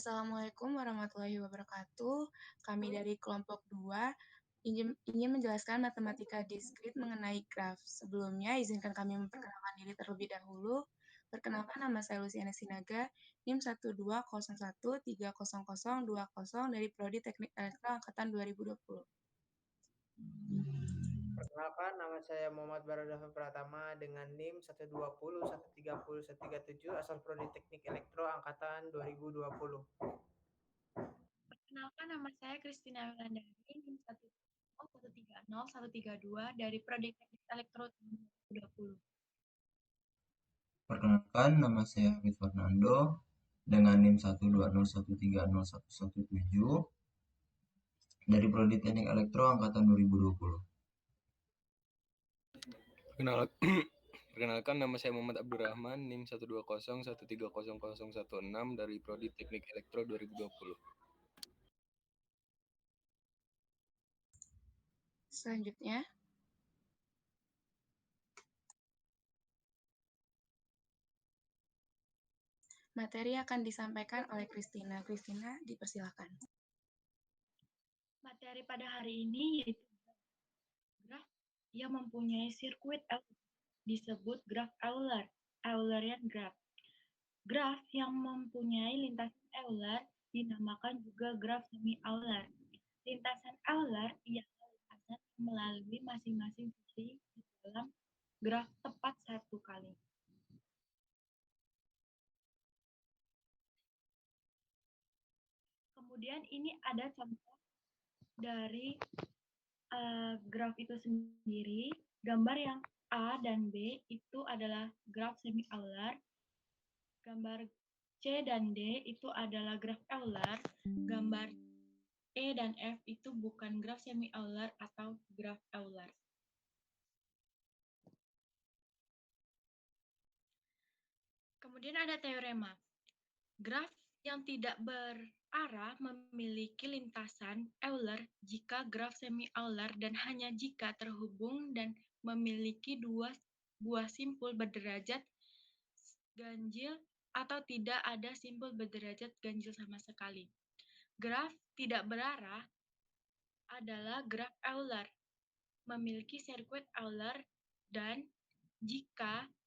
Assalamualaikum warahmatullahi wabarakatuh. Kami dari kelompok 2 ingin menjelaskan matematika diskrit mengenai graf. Sebelumnya, izinkan kami memperkenalkan diri terlebih dahulu. Perkenalkan, nama saya Luciana Sinaga, NIM 120130020 dari Prodi Teknik Elektro Angkatan 2020. Perkenalkan, nama saya Muhammad Baradava Pratama dengan NIM 120130137 asal Prodi Teknik Elektro Angkatan 2020. Perkenalkan, nama saya Christina Wilandari, NIM 130130132 dari Prodi Teknik Elektro 2020. Perkenalkan, nama saya Hafid Fernando dengan NIM 120130117 dari Prodi Teknik Elektro Angkatan 2020. Perkenalkan, nama saya Muhammad Abdurrahman, NIM 120130016 dari Prodi Teknik Elektro 2020. Selanjutnya, materi akan disampaikan oleh Christina. Christina, dipersilakan. Materi pada hari ini yaitu graf yang mempunyai sirkuit disebut graf Euler, Eulerian graph. Graf yang mempunyai lintasan Euler dinamakan juga graf semi-Euler. Lintasan Euler ialah lintasan yang melalui masing-masing sisi di dalam graf tepat satu kali. Kemudian ini ada contoh dari graf itu sendiri. Gambar yang A dan B itu adalah graf semi-Euler. Gambar C dan D itu adalah graf Euler. Gambar E dan F itu bukan graf semi-Euler atau graf Euler. Kemudian ada teorema. Graf yang tidak berarah memiliki lintasan Euler jika graf semi-Euler dan hanya jika terhubung dan memiliki dua buah simpul berderajat ganjil atau tidak ada simpul berderajat ganjil sama sekali. Graf tidak berarah adalah graf Euler, memiliki sirkuit Euler dan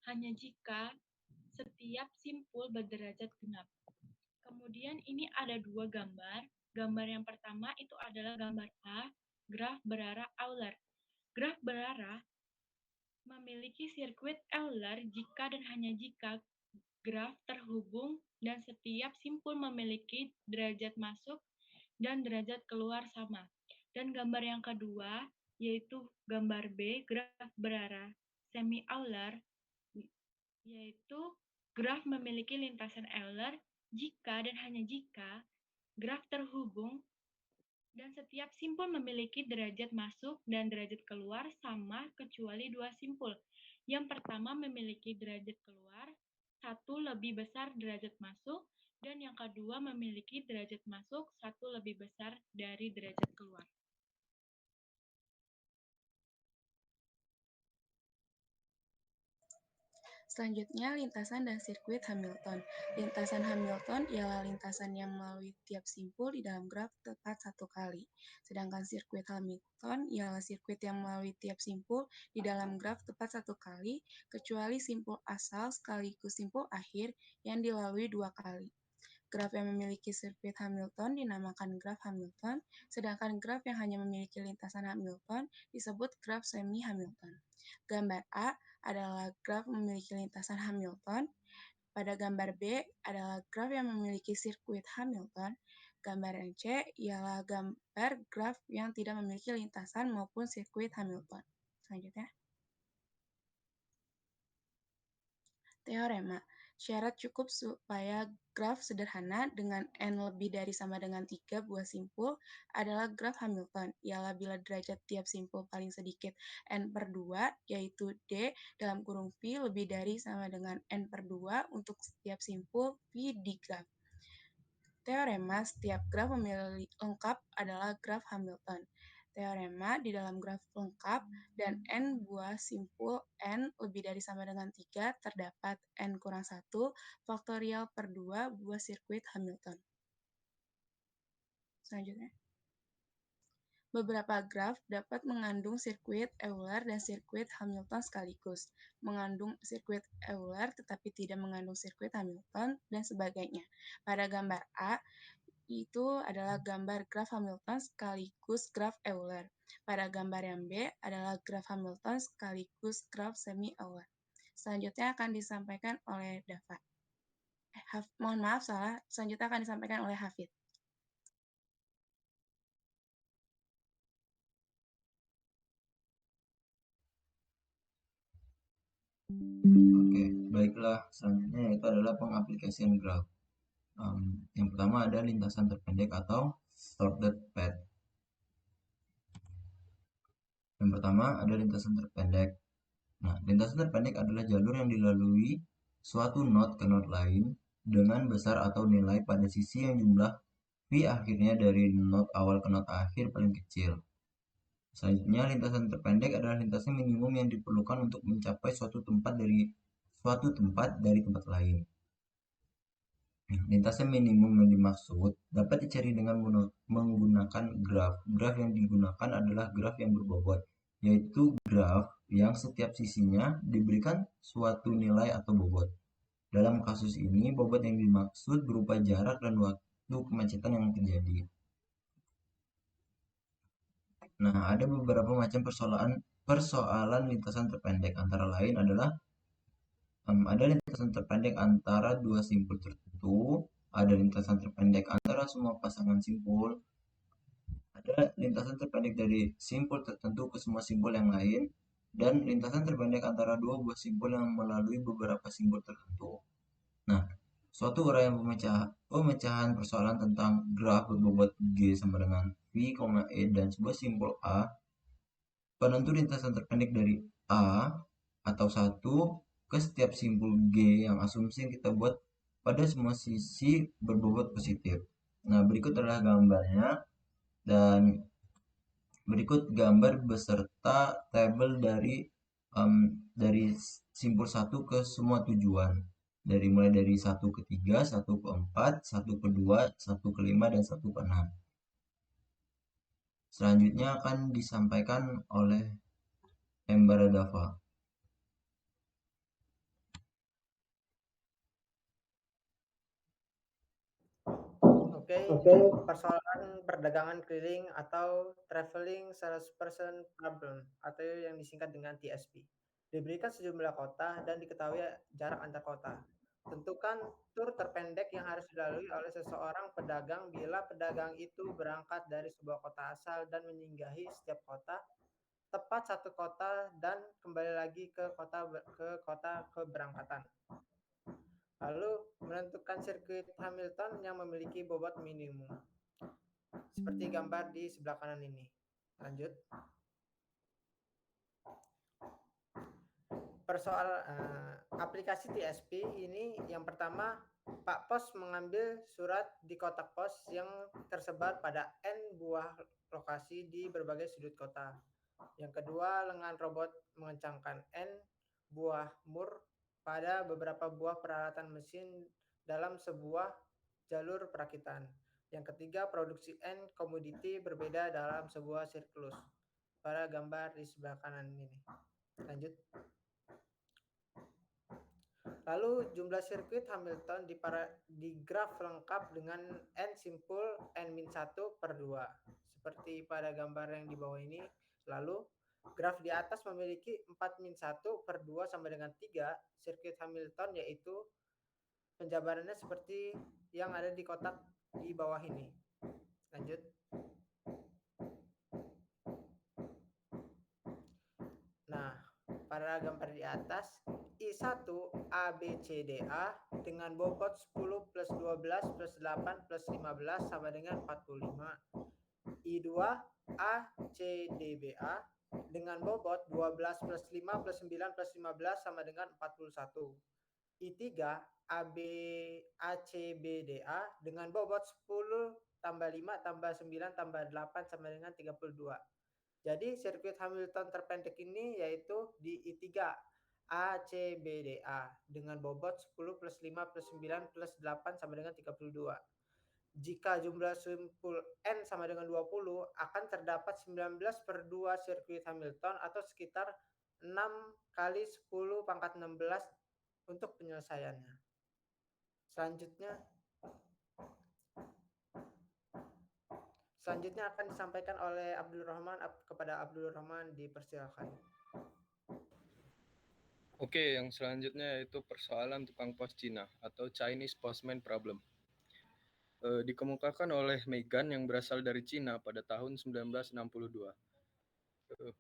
hanya jika setiap simpul berderajat genap. Kemudian ini ada dua gambar. Gambar yang pertama itu adalah gambar A, graf berarah Euler. Graf berarah memiliki sirkuit Euler jika dan hanya jika graf terhubung dan setiap simpul memiliki derajat masuk dan derajat keluar sama. Dan gambar yang kedua yaitu gambar B, graf berarah semi-Euler, yaitu graf memiliki lintasan Euler jika dan hanya jika graf terhubung dan setiap simpul memiliki derajat masuk dan derajat keluar sama kecuali dua simpul. Yang pertama memiliki derajat keluar 1 lebih besar derajat masuk, dan yang kedua memiliki derajat masuk 1 lebih besar dari derajat keluar. Selanjutnya, lintasan dan sirkuit Hamilton. Lintasan Hamilton ialah lintasan yang melalui tiap simpul di dalam graf tepat satu kali. Sedangkan sirkuit Hamilton ialah sirkuit yang melalui tiap simpul di dalam graf tepat satu kali, kecuali simpul asal sekaligus simpul akhir yang dilalui dua kali. Graf yang memiliki sirkuit Hamilton dinamakan graf Hamilton, sedangkan graf yang hanya memiliki lintasan Hamilton disebut graf semi-Hamilton. Gambar A adalah graf memiliki lintasan Hamilton. Pada gambar B adalah graf yang memiliki sirkuit Hamilton. Gambar yang C ialah gambar graf yang tidak memiliki lintasan maupun sirkuit Hamilton. Selanjutnya. Teorema. Syarat cukup supaya graf sederhana dengan n lebih dari sama dengan 3 buah simpul adalah graf Hamilton, ialah bila derajat tiap simpul paling sedikit n per 2, yaitu D dalam kurung V lebih dari sama dengan n per 2 untuk setiap simpul V di graf. Teorema setiap graf lengkap adalah graf Hamilton. Teorema di dalam graf lengkap dan n buah simpul n lebih dari sama dengan 3 terdapat n kurang 1 faktorial per 2 buah sirkuit Hamilton. Selanjutnya, beberapa graf dapat mengandung sirkuit Euler dan sirkuit Hamilton sekaligus, mengandung sirkuit Euler tetapi tidak mengandung sirkuit Hamilton, dan sebagainya. Pada gambar A, itu adalah gambar graf Hamilton sekaligus graf Euler. Pada gambar yang B adalah graf Hamilton sekaligus graf semi-Euler. Selanjutnya akan disampaikan oleh Dava. Mohon maaf, salah. Selanjutnya akan disampaikan oleh Hafid. Oke, baiklah. Selanjutnya itu adalah pengaplikasian graf. Yang pertama ada lintasan terpendek atau shortcut path. Yang pertama ada lintasan terpendek. Nah, lintasan terpendek adalah jalur yang dilalui suatu node ke node lain dengan besar atau nilai pada sisi yang jumlah pi akhirnya dari node awal ke node akhir paling kecil. Selanjutnya, lintasan terpendek adalah lintasan minimum yang diperlukan untuk mencapai suatu tempat dari tempat lain. Lintasan minimum yang dimaksud dapat dicari dengan menggunakan graf. Graf yang digunakan adalah graf yang berbobot, yaitu graf yang setiap sisinya diberikan suatu nilai atau bobot. Dalam kasus ini, bobot yang dimaksud berupa jarak dan waktu kemacetan yang terjadi. Nah, ada beberapa macam persoalan lintasan terpendek, antara lain adalah ada lintasan terpendek antara dua simpul tertentu, ada lintasan terpendek antara semua pasangan simpul, ada lintasan terpendek dari simpul tertentu ke semua simpul yang lain, dan lintasan terpendek antara dua buah simpul yang melalui beberapa simpul tertentu. Nah, suatu uraian pemecahan persoalan tentang graf berbobot G sama dengan V, E dan sebuah simpul A. Penentu lintasan terpendek dari A atau 1 ke setiap simpul G yang asumsi yang kita buat pada semua sisi berbobot positif. Nah, berikut adalah gambarnya, dan berikut gambar beserta tabel dari simpul 1 ke semua tujuan. Mulai dari 1 ke 3, 1 ke 4, 1 ke 2, 1 ke 5, dan 1 ke 6. Selanjutnya akan disampaikan oleh Baradava. Oke, persoalan perdagangan keliling atau traveling salesperson problem atau yang disingkat dengan TSP. Diberikan sejumlah kota dan diketahui jarak antar kota. Tentukan tur terpendek yang harus dilalui oleh seseorang pedagang bila pedagang itu berangkat dari sebuah kota asal dan menyinggahi setiap kota, tepat satu kota dan kembali lagi ke kota keberangkatan. Lalu menentukan sirkuit Hamilton yang memiliki bobot minimum. Seperti gambar di sebelah kanan ini. Lanjut. Aplikasi TSP ini yang pertama, Pak Pos mengambil surat di kotak pos yang tersebar pada N buah lokasi di berbagai sudut kota. Yang kedua, lengan robot mengencangkan N buah mur pada beberapa buah peralatan mesin dalam sebuah jalur perakitan. Yang ketiga, produksi N komoditi berbeda dalam sebuah siklus. Pada gambar di sebelah kanan ini. Lanjut. Lalu jumlah sirkuit Hamilton di graf lengkap dengan N simpul N-1 per 2. Seperti pada gambar yang di bawah ini. Lalu graf di atas memiliki 4-1 per 2 sama dengan 3 sirkuit Hamilton, yaitu penjabarannya seperti yang ada di kotak di bawah ini. Lanjut. Nah, pada gambar di atas, I1 ABCDA dengan bobot 10 plus 12 plus 8 plus 15 sama dengan 45. I2 ACDBA dengan bobot 12 plus 5 plus 9 plus 15 sama dengan 41. I3 ACBDA dengan bobot 10 tambah 5 tambah 9 tambah 8 sama dengan 32. Jadi sirkuit Hamilton terpendek ini yaitu di I3 ACBDA dengan bobot 10 plus 5 plus 9 plus 8 sama dengan 32. Jika jumlah simpul N sama dengan 20, akan terdapat 19/2 sirkuit Hamilton atau sekitar 6 kali 10 pangkat 16 untuk penyelesaiannya. Selanjutnya akan disampaikan oleh Abdul Rahman. Kepada Abdul Rahman dipersilakan. Oke, yang selanjutnya yaitu persoalan tukang pos Cina atau Chinese Postman Problem. Dikemukakan oleh Megan yang berasal dari Cina pada tahun 1962.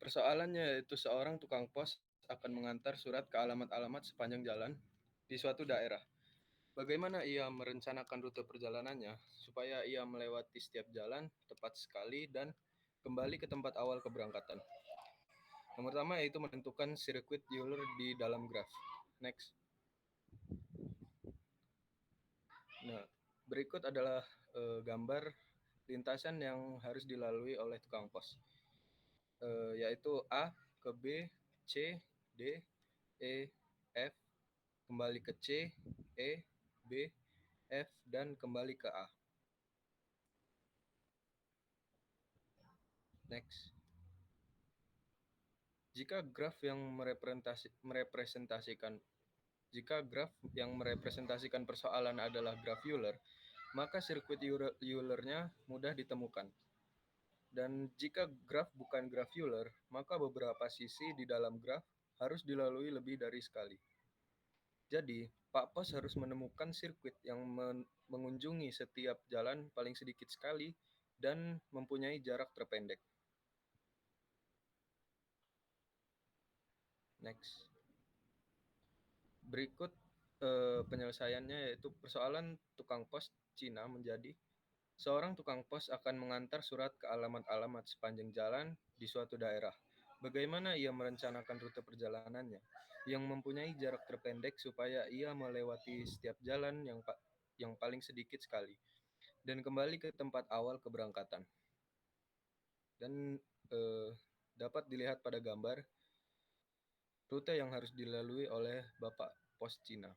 Persoalannya yaitu seorang tukang pos akan mengantar surat ke alamat-alamat sepanjang jalan di suatu daerah. Bagaimana ia merencanakan rute perjalanannya supaya ia melewati setiap jalan tepat sekali dan kembali ke tempat awal keberangkatan. Yang pertama yaitu menentukan sirkuit Euler di dalam graf. Next. Nah, berikut adalah gambar lintasan yang harus dilalui oleh tukang pos, yaitu A ke B, C, D, E, F, kembali ke C, E, B, F, dan kembali ke A. Next. Jika graf yang merepresentasikan persoalan adalah graf Euler, maka sirkuit Euler-nya mudah ditemukan. Dan jika graf bukan graf Euler, maka beberapa sisi di dalam graf harus dilalui lebih dari sekali. Jadi, Pak Pos harus menemukan sirkuit yang mengunjungi setiap jalan paling sedikit sekali dan mempunyai jarak terpendek. Next. Berikut penyelesaiannya yaitu persoalan tukang pos Cina menjadi seorang tukang pos akan mengantar surat ke alamat-alamat sepanjang jalan di suatu daerah. Bagaimana ia merencanakan rute perjalanannya yang mempunyai jarak terpendek supaya ia melewati setiap jalan yang paling sedikit sekali dan kembali ke tempat awal keberangkatan. Dan dapat dilihat pada gambar rute yang harus dilalui oleh Bapak Pos Cina.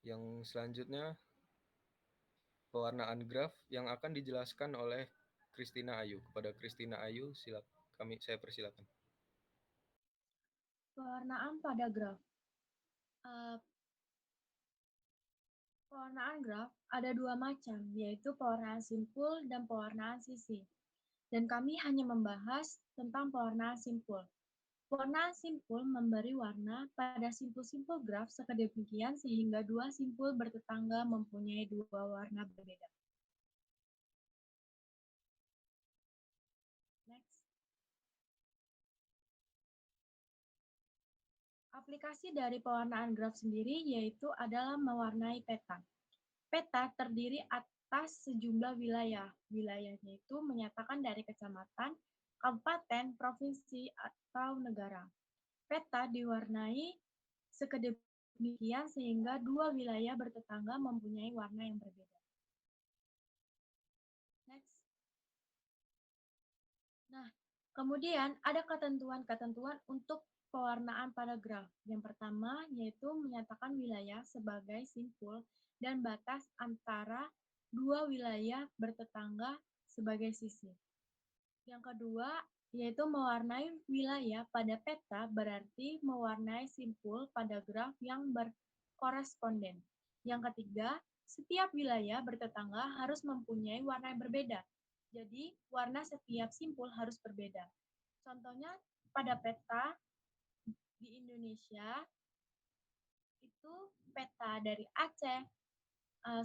Yang selanjutnya pewarnaan graf yang akan dijelaskan oleh Christina Ayu. Kepada Christina Ayu, saya persilakan. Pewarnaan pada graf. Pewarnaan graf ada dua macam, yaitu pewarnaan simpul dan pewarnaan sisi. Dan kami hanya membahas tentang pewarnaan simpul. Pewarnaan simpul memberi warna pada simpul-simpul graf sedemikian sehingga dua simpul bertetangga mempunyai dua warna berbeda. Next. Aplikasi dari pewarnaan graf sendiri yaitu adalah mewarnai peta. Peta terdiri atas sejumlah wilayah. Wilayahnya itu menyatakan dari kecamatan, kabupaten, provinsi, atau negara. Peta diwarnai sedemikian sehingga dua wilayah bertetangga mempunyai warna yang berbeda. Next. Nah, kemudian ada ketentuan-ketentuan untuk pewarnaan pada graf. Yang pertama yaitu menyatakan wilayah sebagai simpul dan batas antara dua wilayah bertetangga sebagai sisi. Yang kedua yaitu mewarnai wilayah pada peta berarti mewarnai simpul pada graf yang berkoresponden. Yang ketiga, setiap wilayah bertetangga harus mempunyai warna yang berbeda. Jadi, warna setiap simpul harus berbeda. Contohnya, pada peta di Indonesia, itu peta dari Aceh,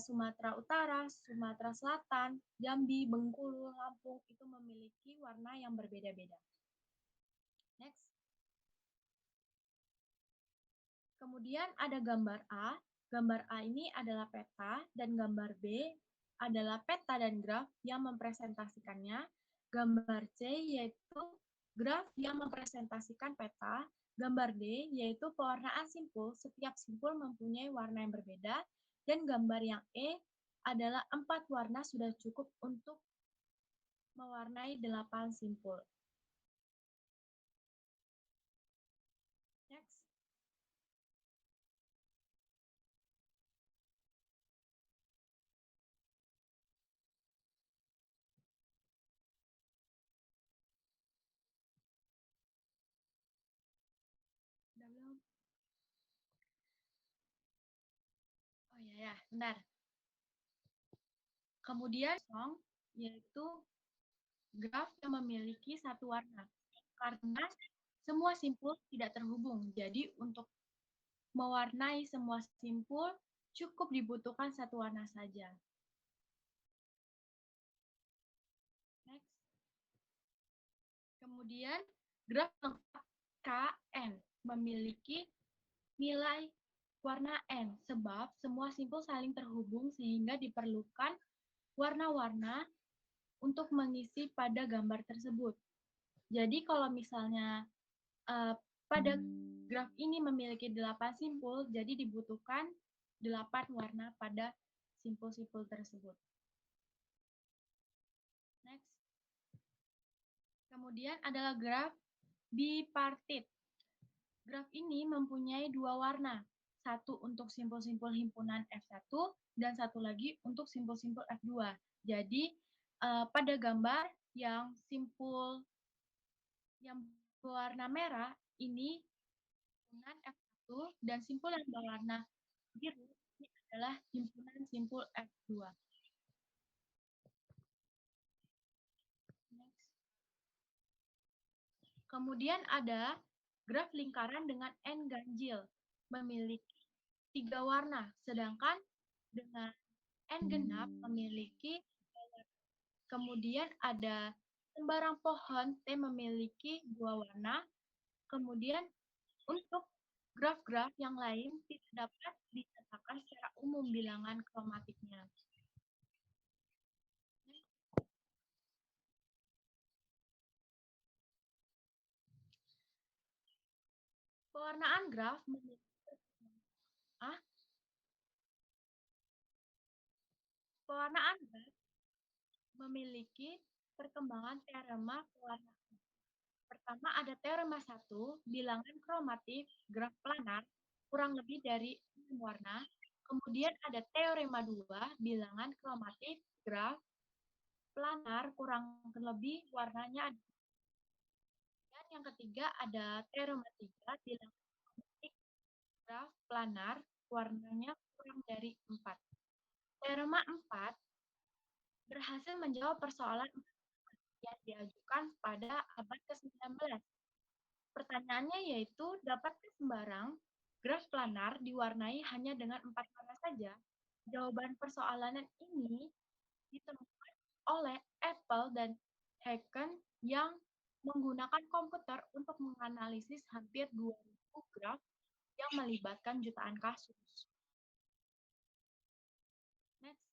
Sumatera Utara, Sumatera Selatan, Jambi, Bengkulu, Lampung, itu memiliki warna yang berbeda-beda. Next. Kemudian ada gambar A. Gambar A ini adalah peta, dan gambar B adalah peta dan graf yang mempresentasikannya. Gambar C yaitu graf yang mempresentasikan peta. Gambar D yaitu pewarnaan simpul, setiap simpul mempunyai warna yang berbeda. Dan gambar yang E adalah 4 warna sudah cukup untuk mewarnai 8 simpul. Next. Ya, benar. Kemudian yaitu graf yang memiliki satu warna. Karena semua simpul tidak terhubung. Jadi untuk mewarnai semua simpul cukup dibutuhkan satu warna saja. Next. Kemudian graf lengkap KN memiliki nilai warna N sebab semua simpul saling terhubung sehingga diperlukan warna-warna untuk mengisi pada gambar tersebut. Jadi kalau misalnya pada graf ini memiliki 8 simpul, jadi dibutuhkan 8 warna pada simpul-simpul tersebut. Next. Kemudian adalah graf bipartit. Graf ini mempunyai dua warna, satu untuk simpul-simpul himpunan F1 dan satu lagi untuk simpul-simpul F2. Jadi pada gambar yang simpul yang berwarna merah ini himpunan F1 dan simpul yang berwarna biru ini adalah himpunan simpul F2. Next. Kemudian ada graf lingkaran dengan N ganjil, memiliki 3 warna, sedangkan dengan N genap memiliki 3 warna. Kemudian ada sembarang pohon T memiliki 2 warna. Kemudian untuk graf-graf yang lain tidak dapat dinyatakan secara umum bilangan kromatiknya. Pewarnaan graf memiliki perkembangan teorema pewarnaan. Pertama ada teorema 1, bilangan kromatif graf planar kurang lebih dari 6 warna. Kemudian ada teorema 2, bilangan kromatif graf planar kurang lebih warnanya ada. Dan yang ketiga ada teorema 3, bilangan kromatif graf planar warnanya kurang dari 4. Teorema 4 berhasil menjawab persoalan yang diajukan pada abad ke-19. Pertanyaannya yaitu, dapatkah sembarang graf planar diwarnai hanya dengan 4 warna saja? Jawaban persoalan ini ditemukan oleh Apple dan Haken yang menggunakan komputer untuk menganalisis hampir 2.000 graf yang melibatkan jutaan kasus. Next.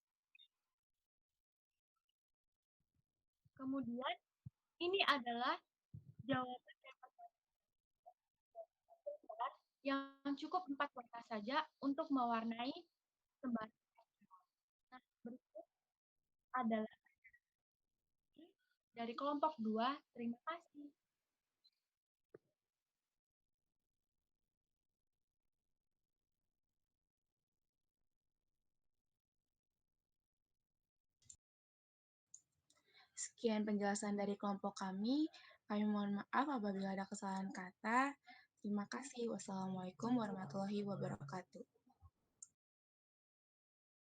Kemudian ini adalah jawaban yang cukup 4 warna saja untuk mewarnai sembarang. Nah, berikut adalah dari kelompok 2. Terima kasih. Sekian penjelasan dari kelompok kami. Kami mohon maaf apabila ada kesalahan kata. Terima kasih. Wassalamualaikum warahmatullahi wabarakatuh.